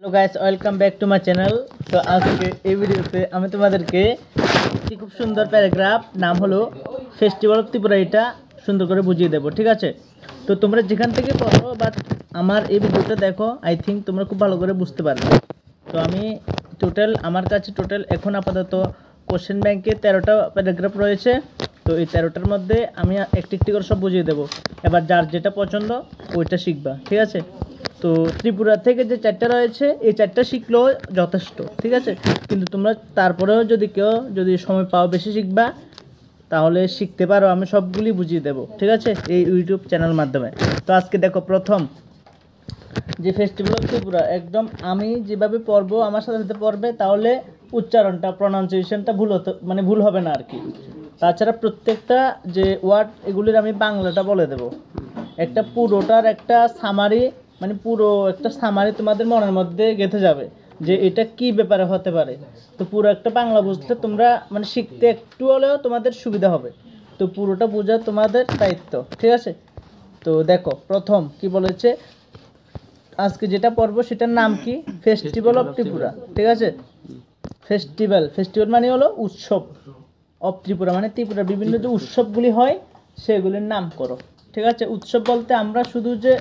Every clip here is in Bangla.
Hello guys, welcome back to my channel. তো আজকে এই ভিডিওতে আমি তোমাদেরকে একটি খুব সুন্দর প্যারাগ্রাফ নাম হলো ফেস্টিভ্যাল অফ ত্রিপুরা, এটা সুন্দর করে বুঝিয়ে দেবো, ঠিক আছে? তো তোমরা যেখান থেকে পড়ো বাট আমার এই ভিডিওটা দেখো, আই থিঙ্ক তোমরা খুব ভালো করে বুঝতে পারবে। তো আমি আমার কাছে এখন আপাতত কোশ্চেন ব্যাংকে 13টা প্যারাগ্রাফ রয়েছে। তো এই 13টার মধ্যে আমি একটি একটি করে সব বুঝিয়ে দেবো। এবার যার যেটা পছন্দ ওইটা শিখবা, ঠিক আছে? তো ত্রিপুরা থেকে যে 4টা রয়েছে এই 4টা শিখলেও যথেষ্ট, ঠিক আছে? কিন্তু তোমরা তারপরেও যদি সময় পাও বেশি শিখবা, তাহলে শিখতে পারো। আমি সবগুলি বুঝিয়ে দেবো, ঠিক আছে, এই ইউটিউব চ্যানেল মাধ্যমে। তো আজকে দেখো, প্রথম যে ফেস্টিভ্যাল অফ ত্রিপুরা, একদম আমি যেভাবে পড়বো আমার সাথে সাথে পড়বে, তাহলে উচ্চারণটা, প্রনাউন্সিয়েশনটা ভুল হবে না আর কি। তাছাড়া প্রত্যেকটা যে ওয়ার্ড এগুলির আমি বাংলাটা বলে দেব। একটা পুরোটার একটা সামারি, পুরো একটা সামারি তোমাদের মনের মধ্যে গেঁথে যাবে যে এটা কি ব্যাপারে হতে পারে। তো পুরো একটা বাংলা বুঝতে তোমরা শিখতে একটু হলেও তোমাদের সুবিধা হবে। তো পুরোটা বোঝা তোমাদের দায়িত্ব, ঠিক আছে? তো দেখো, প্রথম কি বলেছে, আজকে যেটা পড়বো সেটার নাম কি? ফেস্টিভ্যাল অফ ত্রিপুরা, ঠিক আছে? ফেস্টিভ্যাল মানে হলো উৎসব, অফ ত্রিপুরা মানে ত্রিপুরার বিভিন্ন যে উৎসবগুলি হয় সেগুলির নাম করো, ঠিক আছে? উৎসব বলতে আমরা শুধু যে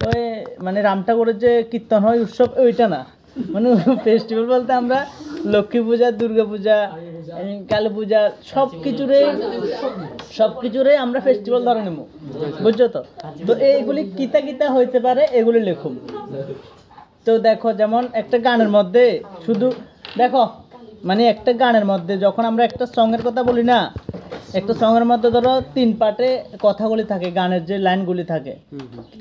ওই রাম ঠাকুরের যে কীর্তন হয় উৎসব, ওইটা না। ফেস্টিভ্যাল বলতে আমরা লক্ষ্মী পূজা, দুর্গা পূজা, কালী পূজা সব কিছুরে আমরা ফেস্টিভ্যাল ধরে নেব, বুঝছো? তো এইগুলি কিতা কিতা হইতে পারে এগুলি লেখুন। তো দেখো, যেমন একটা গানের মধ্যে শুধু দেখো, একটা গানের মধ্যে যখন আমরা একটা সঙ্গের কথা বলি না, একটা সঙ্গের মধ্যে ধরো 3 পার্টে কথাগুলি থাকে, গানের যে লাইনগুলি থাকে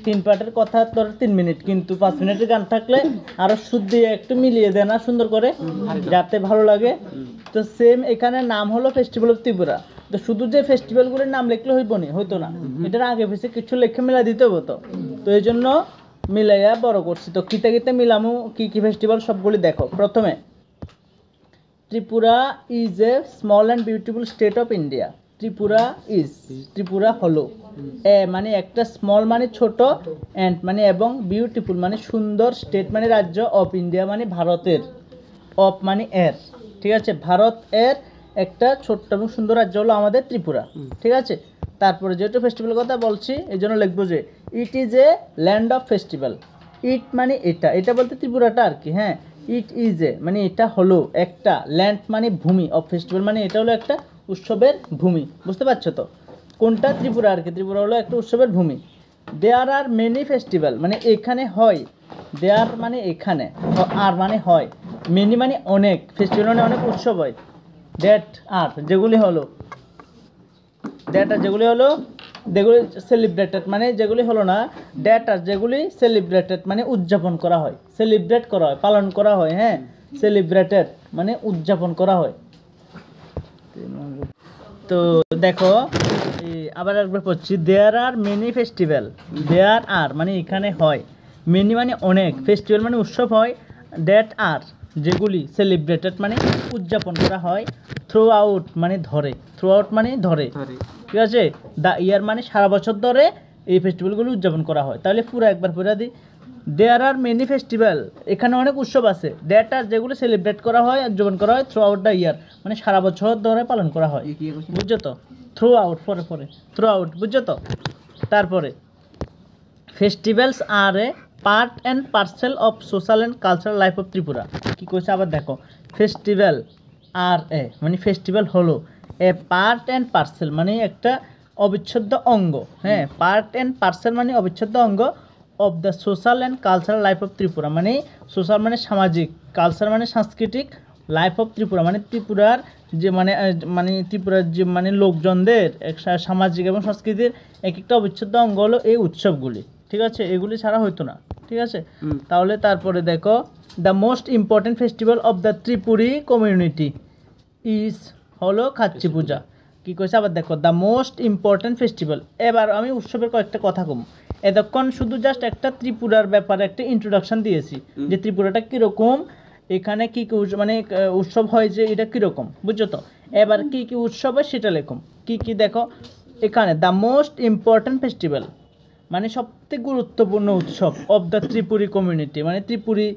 3 পার্টের কথা, ধরো 3 মিনিট, কিন্তু 5 মিনিটের গান থাকলে আরো সুর দিয়ে একটু মিলিয়ে দেয় না সুন্দর করে, যাতে ভালো লাগে। তো সেম এখানে নাম হলো ফেস্টিভ্যাল অফ ত্রিপুরা। তো শুধু যে ফেস্টিভ্যালগুলির নাম লিখলে হইতো না, এটার আগে পিছে কিছু লেখে মেলা দিতে হতো। তো এই জন্য মিলাইয়া বড় করছি। তো কিতা কিতা মিলামু, কি কি ফেস্টিভ্যাল সবগুলি দেখো। প্রথমে, Tripura is a small and beautiful state of India. Tripura হলো একটা স্মল ছোট, অ্যান্ড এবং বিউটিফুল সুন্দর, স্টেট রাজ্য, অফ ইন্ডিয়া ভারতের, অফ এর, ঠিক আছে? ভারত এর একটা ছোট্ট এবং সুন্দর রাজ্য হলো আমাদের ত্রিপুরা, ঠিক আছে? তারপরে যেহেতু ফেস্টিভ্যাল কথা বলছি, এই জন্য লিখবো যে it is a land of festival. It এটা বলতে ত্রিপুরাটা আর কি, হ্যাঁ। ইট ইজ এ এটা হলো একটা, ল্যান্ড ভূমি, অফ ফেস্টিভ্যাল এটা হলো একটা উৎসবের ভূমি, বুঝতে পারছো তো? কোনটা? ত্রিপুরা আর কি। ত্রিপুরা হলো একটা উৎসবের ভূমি। দেয়ার আর মেনি ফেস্টিভ্যাল এখানে হয়, দেয়ার এখানে, আর হয়, মেনি অনেক, ফেস্টিভ্যাল অনেক উৎসব হয়। দ্যাট আর যেগুলি হলো যেগুলি সেলিব্রেটেড যেগুলি হলো না, দ্যাট আর যেগুলি সেলিব্রেটেড উদযাপন করা হয়, পালন করা হয়, হ্যাঁ। সেলিব্রেটেড উদযাপন করা হয়। তো দেখো, আবার একবার পড়ছি, দেয়ার আর মেনি ফেস্টিভ্যাল। দেয়ার আর এখানে হয়, মেনি অনেক, ফেস্টিভ্যাল উৎসব হয়, দ্যাট আর যেগুলি সেলিব্রেটেড উদযাপন করা হয়, থ্রু আউট ধরে, ধরে, ঠিক আছে? দ্য ইয়ার সারা বছর ধরে এই ফেস্টিভ্যালগুলো উদযাপন করা হয়। তাহলে পুরো একবার পুরো দিই, দেয়ার আর মেনি ফেস্টিভ্যাল, এখানে অনেক উৎসব আছে, দ্যাট আর যেগুলো সেলিব্রেট করা হয়, উদযাপন করা হয়, থ্রু আউট দ্য ইয়ার সারা বছর ধরে পালন করা হয়, বুঝছো তো? থ্রু আউট, থ্রু আউট, বুঝছো তো? তারপরে, festivals are a part and parcel of social and cultural life of Tripura. কী কইছে আবার দেখো, ফেস্টিভ্যাল আর এ ফেস্টিভ্যাল হলো এ পার্ট অ্যান্ড পার্সেল একটা অবিচ্ছেদ্য অঙ্গ, হ্যাঁ। পার্ট অ্যান্ড পার্সেল অবিচ্ছেদ্য অঙ্গ of the social and cultural life of Tripura, social সামাজিক, কালচার সাংস্কৃতিক, লাইফ অফ ত্রিপুরা ত্রিপুরার যে ত্রিপুরার যে লোকজনদের সামাজিক এবং সংস্কৃতির এক একটা অবিচ্ছেদ্য অঙ্গ হলো এই উৎসবগুলি, ঠিক আছে? এগুলি ছাড়া হইতো না, ঠিক আছে? তাহলে তারপরে দেখো, the most important festival of the Tripuri community is হলো খাচ্চি পূজা। কী কইছে আবার দেখো, দ্য মোস্ট ইম্পর্টেন্ট ফেস্টিভ্যাল। এবার আমি উৎসবের কয়েকটা কথা কম। এতক্ষণ শুধু জাস্ট একটা ত্রিপুরার ব্যাপারে একটা ইন্ট্রোডাকশন দিয়েছি, যে ত্রিপুরাটা কীরকম, এখানে কী কী উৎসব হয়, যে এটা কীরকম, বুঝছো তো? এবার কী কী উৎসব হয় সেটা লেখো। কী কী দেখো এখানে, দ্য মোস্ট ইম্পর্টেন্ট ফেস্টিভ্যাল সবথেকে গুরুত্বপূর্ণ উৎসব of the Tripuri community, Tripuri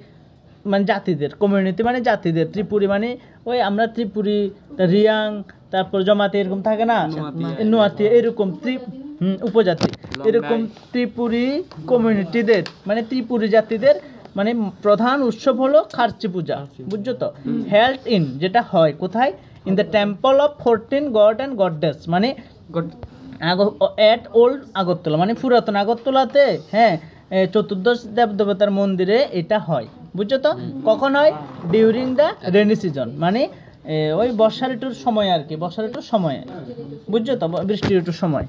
মানে জাতিদের, কমিউনিটি মানে জাতিদের, ত্রিপুরী মানে ওই আমরা ত্রিপুরী, রিয়াং, তারপর জমাতি এরকম থাকে না, নোয়াতি এরকম উপজাতি, এরকম ত্রিপুরী কমিউনিটিদের মানে ত্রিপুরী জাতিদের মানে প্রধান উৎসব হলো খার্চি পূজা, বুঝছো তো? হেল্ড ইন, যেটা হয় কোথায়? In the temple of 14 god and goddess, মানে অ্যাট ওল্ড আগরতলা, মানে পুরাতন আগরতলাতে, হ্যাঁ, চতুর্দশ দেবদেবতার মন্দিরে এটা হয়, বুঝছো তো? কখন হয়? ডিউরিং দ্য রেনি সিজন, মানে ওই বর্ষা ঋতুর সময় আর কি, বর্ষা ঋতুর সময়ে, বুঝছো তো? বৃষ্টি ঋতুর সময়।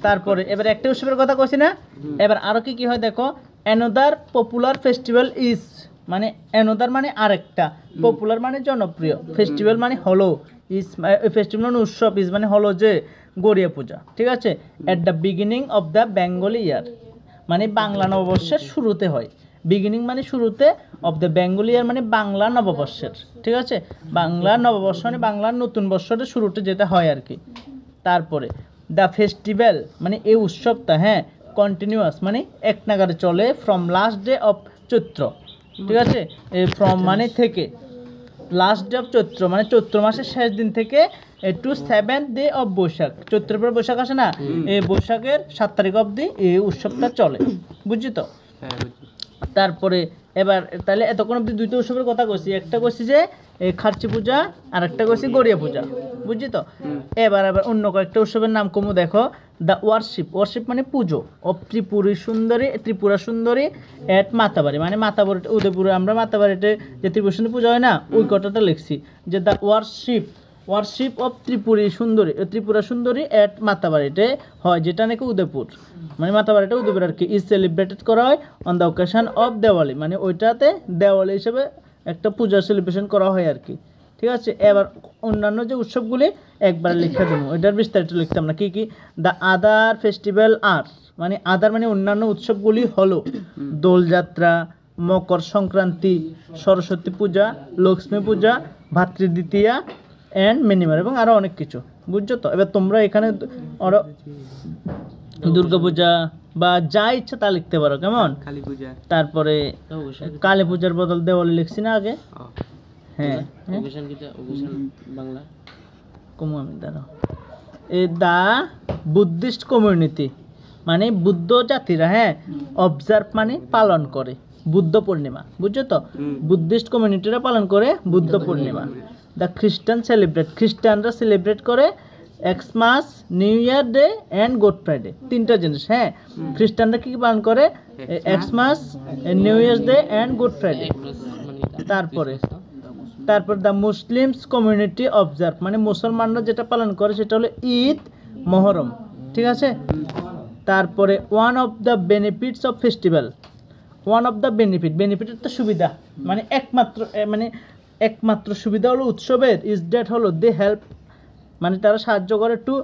তারপরে এবার একটা উৎসবের কথা কইছি না, এবার আরও কি কি হয় দেখো। অ্যানাদার পপুলার ফেস্টিভ্যাল ইজ, মানে অ্যানাদার মানে আরেকটা, পপুলার মানে জনপ্রিয়, ফেস্টিভ্যাল মানে হলো, ইজ ফেস্টিভ্যাল মানে উৎসব, ইজ মানে হলো যে গড়িয়া পূজা, ঠিক আছে? At the beginning of the Bengali year, মানে বাংলা নববর্ষের শুরুতে হয়। বিগিনিং মানে শুরুতে, অফ দ্য বেঙ্গলি ইয়ার মানে বাংলা নববর্ষের, ঠিক আছে? বাংলা নববর্ষ মানে বাংলার নতুন বর্ষের শুরুতে যেটা হয় আর কি। তারপরে দ্য ফেস্টিভ্যাল মানে এই উৎসবটা, হ্যাঁ, কন্টিনিউয়াস মানে এক নাগারে চলে, ফ্রম লাস্ট ডে অফ চৈত্র, ঠিক আছে? ফ্রম মানে থেকে, লাস্ট ডে অফ চৈত্র মানে চৈত্র মাসের শেষ দিন থেকে two 7th day of Boishakh, চৈত্রের পরে বৈশাখ আসে না, এই বৈশাখের 7 তারিখ অবধি এই উৎসবটা চলে, বুঝছি তো? তারপরে এবার তাহলে এতক্ষণ অব্দি দুইটা উৎসবের কথা কইছি, একটা কইছি যে খার্চি পূজা আর একটা কইছি গড়িয়া পূজা, বুঝছি তো? এবার অন্য কয়েকটা উৎসবের নাম কমু দেখো। দ্য ওয়ারশিপ, ওয়ারশিপ মানে পুজো, অফ ত্রিপুরা সুন্দরী এট মাতাবাড়ি, মানে মাতাবাড়ি উদয়পুরে আমরা মাতাবাড়িতে যে ত্রিপুরা সুন্দরী পূজা হয় না, ওই কথাটা লিখছি যে the warship of Tripura Sundari এট মাতাবাড়িতে হয়, যেটা নাকি উদয়পুর, মানে মাতাবাড়িটা উদয়পুর আর কি। ইজ সেলিব্রেটেড করা হয় on the occasion of Diwali, মানে ওইটাতে দেওয়ালি হিসেবে একটা পূজা সেলিব্রেশন করা হয় আর কি, ঠিক আছে? এবার অন্যান্য যে উৎসবগুলি একবার লিখে দেবো, এটার বিস্তারিত লিখতাম না। কি কি? দ্য আদার ফেস্টিভ্যাল আর, মানে আদার মানে অন্যান্য উৎসবগুলি হলো দোলযাত্রা, মকর সংক্রান্তি, সরস্বতী পূজা, লক্ষ্মী পূজা, ভাতৃদ্বিতীয়া অ্যান্ড মেনিমার, এবং আরও অনেক কিছু, বুঝছো তো? এবার তোমরা এখানে আরও দুর্গা পূজা বা যা ইচ্ছা তা লিখতে পারো, কেমন? কালী পূজা, তারপরে কালী পূজার বদল দেওয়ালি লিখছি না আগে, হ্যাঁ, বাংলা কমু আমি দাঁড়াও। দ্য বুদ্ধিস্ট কমিউনিটি মানে বুদ্ধ জাতিরা, হ্যাঁ, অবজার্ভ মানে পালন করে বুদ্ধ পূর্ণিমা, বুঝছো তো? বুদ্ধিস্ট কমিউনিটিরা পালন করে বুদ্ধ পূর্ণিমা। দ্য খ্রিস্টানরা সেলিব্রেট করে Xmas, new year day and good Friday, তিনটা জিনিস, হ্যাঁ। খ্রিস্টানরা কি পালন করে? Xmas, new year day and good Friday. তারপর দ্য মুসলিমস কমিউনিটি অবজার্ভ মানে মুসলমানরা যেটা পালন করে সেটা হলো ঈদ, মহরম, ঠিক আছে? তারপরে one of the benefits of festival, one of the বেনিফিটের তো সুবিধা, মানে একমাত্র সুবিধা হলো উৎসবের, ইজ দ্যাট হলো দে হেল্প মানে তারা সাহায্য করে to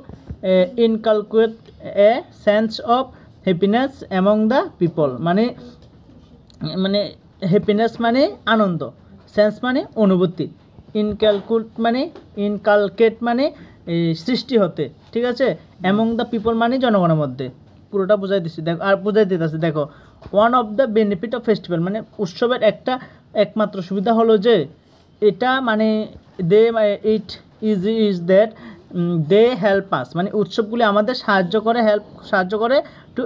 inculcate a sense of happiness among the people, মানে হ্যাপিনেস মানে আনন্দ, সেন্স মানে অনুভূতি, ইনকালকেট মানে সৃষ্টি হতে, ঠিক আছে? অ্যামং দ্য পিপল মানে জনগণের মধ্যে, পুরোটা বুঝাই দিচ্ছি দেখো, আর বুঝাই দিতেছি দেখো। One of the benefit of festival মানে উৎসবের একমাত্র সুবিধা হলো যে এটা মানে is that they help us মানে উৎসবগুলি আমাদের সাহায্য করে টু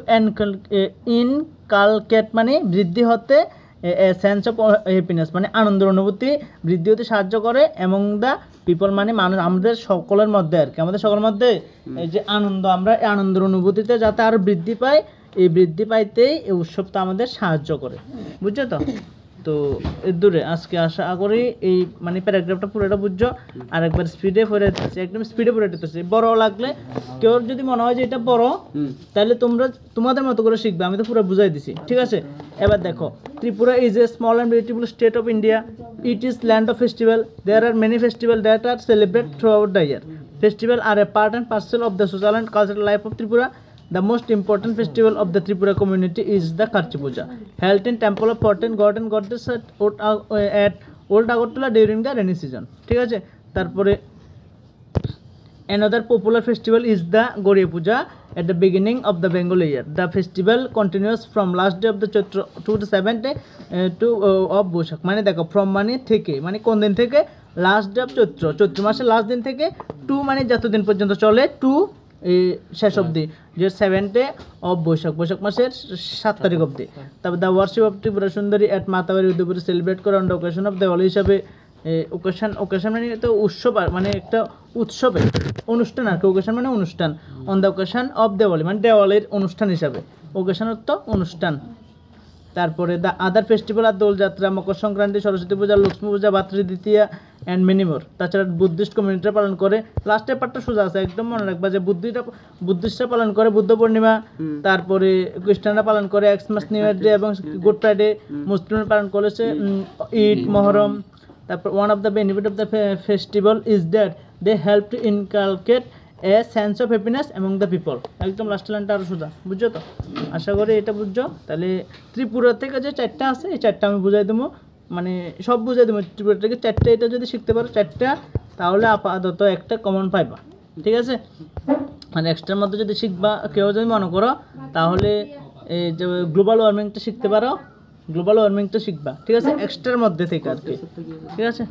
ইনকালকেট মানে বৃদ্ধি হতে, সেন্স অফ হ্যাপিনেস মানে আনন্দের অনুভূতি বৃদ্ধি হতে সাহায্য করে, এবং দ্য পিপল মানে মানুষ, আমাদের সকলের মধ্যে আর কি, আমাদের সকলের মধ্যে এই যে আনন্দ, আমরা এই আনন্দের অনুভূতিতে যাতে আরও বৃদ্ধি পাই, এই বৃদ্ধি পাইতেই এই উৎসবটা আমাদের সাহায্য করে, বুঝছো তো? তো এর দূরে আজকে আশা করি এই মানে প্যারাগ্রাফটা পুরোটা বুঝছো। আর একবার স্পিডে পড়ে দিতেছি, একদম স্পিডে পড়ে দিতেছি। বড় লাগলে কেউ যদি মনে হয় যে এটা বড়, তাহলে তোমাদের মতো করে শিখবে, আমি তো পুরো বুঝাই দিছি, ঠিক আছে? এবার দেখো, Tripura is a small and beautiful state of India. It is land of festival. There are many festival that are celebrate throughout the year. Festival are a part and parcel of the social and cultural life of Tripura. The most important festival of the Tripura community is the Karchi Puja, held in temple of 14 god and goddess at Old Agartala during the rainy season. ঠিক আছে? তারপরে another popular festival is the Goriya Puja, at the beginning of the Bengali year. The festival continues from last day of the Chaitra to the 7th day of Boishakh. মানে দেখো from মানে থেকে, মানে কোন দিন থেকে, লাস্ট ডে অফ চৈত্র মাসের লাস্ট দিন থেকে টু মানে যতদিন পর্যন্ত চলে টু শেষ অবধি, যে 7th day of বৈশাখ মাসের 7 তারিখ অবধি। তারপর the worship of Tripura Sundari at Matabari উদয়পুরে সেলিব্রেট করে on the occasion of Diwali হিসাবে। ওকেশন মানে তো উৎসব, মানে একটা উৎসবে অনুষ্ঠান আর কি, ওকেশন মানে অনুষ্ঠান, on the occasion of Diwali মানে দেওয়ালির অনুষ্ঠান হিসাবে, ওকেশন অর্থ অনুষ্ঠান। তারপরে the other festival R Dol Jatra, Makar Sankranti, Saraswati Puja, Lakshmi Puja, Bhratridwitiya and many more. তাছাড়া বুদ্ধিস্ট কমিউনিটিরা পালন করে, লাস্টের পার্টটা সোজা আছে একদম মনে রাখবা যে বুদ্ধিস্টরা পালন করে বুদ্ধ পূর্ণিমা, তারপরে খ্রিস্টানরা পালন করে এক্সমাস নিউ ইয়ার ডে এবং গুড ফ্রাইডে, মুসলিমরা পালন করেছে ঈদ, মহরম। তারপর one of the benefit of the festival is that they help to inculcate a sense of happiness among the people. একদম লাস্ট লাইনটা আরও সোজা, বুঝছো তো? আশা করি এটা বুঝছো। তাহলে ত্রিপুরা থেকে যে 4টা আছে এই 4টা আমি বুঝাই দেবো, মানে সব বুঝাই দেবো। ত্রিপুরা থেকে 4টা, এটা যদি শিখতে পারো 4টা, তাহলে আপাতত একটা কমন পাইবা, ঠিক আছে? মানে এক্সট্রার মধ্যে যদি শিখবা, কেউ যদি মনে করো, তাহলে এই যে গ্লোবাল ওয়ার্মিংটা শিখতে পারো, গ্লোবাল ওয়ার্মিংটা শিখবা, ঠিক আছে? এক্সট্রার মধ্যে থেকে আর কি, ঠিক আছে?